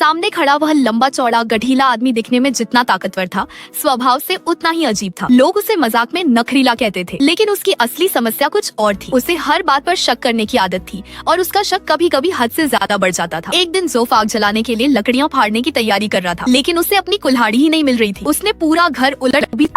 सामने खड़ा वह लंबा चौड़ा गठीला आदमी दिखने में जितना ताकतवर था, स्वभाव से उतना ही अजीब था। लोग उसे मजाक में नखरीला कहते थे, लेकिन उसकी असली समस्या कुछ और थी। उसे हर बात पर शक करने की आदत थी और उसका शक कभी कभी हद से ज्यादा बढ़ जाता था। एक दिन ज़ोफ आग जलाने के लिए लकड़ियाँ फाड़ने की तैयारी कर रहा था, लेकिन उसे अपनी कुल्हाड़ी ही नहीं मिल रही थी। उसने पूरा घर उलट भी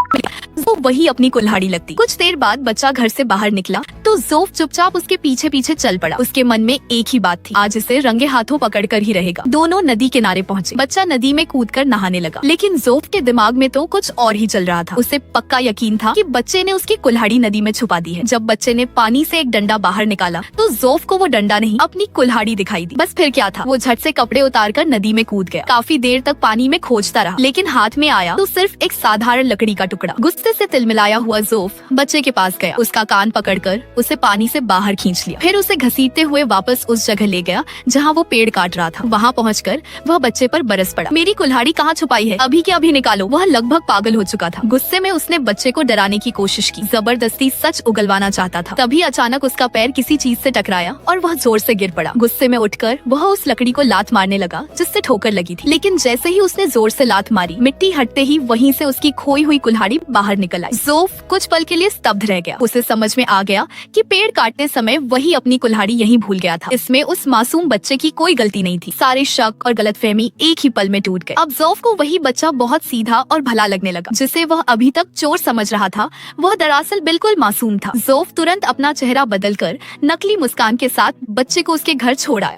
वो वही अपनी कुल्हाड़ी लगती। कुछ देर बाद बच्चा घर से बाहर निकला तो ज़ोफ चुपचाप उसके पीछे पीछे चल पड़ा। उसके मन में एक ही बात थी, आज इसे रंगे हाथों पकड़कर ही रहेगा। दोनों नदी किनारे पहुँचे। बच्चा नदी में कूदकर नहाने लगा, लेकिन ज़ोफ के दिमाग में तो कुछ और ही चल रहा था। उसे पक्का यकीन था कि बच्चे ने उसकी कुल्हाड़ी नदी में छुपा दी है। जब बच्चे ने पानी से एक डंडा बाहर निकाला तो ज़ोफ को वो डंडा नहीं, अपनी कुल्हाड़ी दिखाई दी। बस फिर क्या था, वो झट से कपड़े उतारकर नदी में कूद गया। काफी देर तक पानी में खोजता रहा, लेकिन हाथ में आया तो सिर्फ एक साधारण लकड़ी का टुकड़ा। गुस्से से तिलमिलाया हुआ ज़ोफ बच्चे के पास गया, उसका कान पकड़कर उसे पानी से बाहर खींच लिया। फिर उसे घसीटते हुए वापस उस जगह ले गया जहाँ वो पेड़ काट रहा था। वहाँ पहुँचकर वह बच्चे पर बरस पड़ा। मेरी कुल्हाड़ी कहाँ छुपाई है, अभी के अभी निकालो। वह लगभग पागल हो चुका था। गुस्से में उसने बच्चे को डराने की कोशिश की, जबरदस्ती सच उगलवाना चाहता था। तभी अचानक उसका पैर किसी चीज से टकराया और वह जोर से गिर पड़ा। गुस्से में उठकर वह उस लकड़ी को लात मारने लगा जिससे ठोकर लगी थी, लेकिन जैसे ही उसने जोर से लात मारी, मिट्टी हटते ही वहीं से उसकी खोई हुई कुल्हाड़ी बाहर निकल आई। ज़ोफ कुछ पल के लिए स्तब्ध रह गया। उसे समझ में आ गया कि पेड़ काटते समय वही अपनी कुल्हाड़ी यहीं भूल गया था। इसमें उस मासूम बच्चे की कोई गलती नहीं थी। सारे शक और गलतफहमी एक ही पल में टूट गए। अब ज़ोफ को वही बच्चा बहुत सीधा और भला लगने लगा, जिसे वह अभी तक चोर समझ रहा था, वह दरअसल बिल्कुल मासूम था। ज़ोफ तुरंत अपना चेहरा बदलकर नकली मुस्कान के साथ बच्चे को उसके घर छोड़ आया।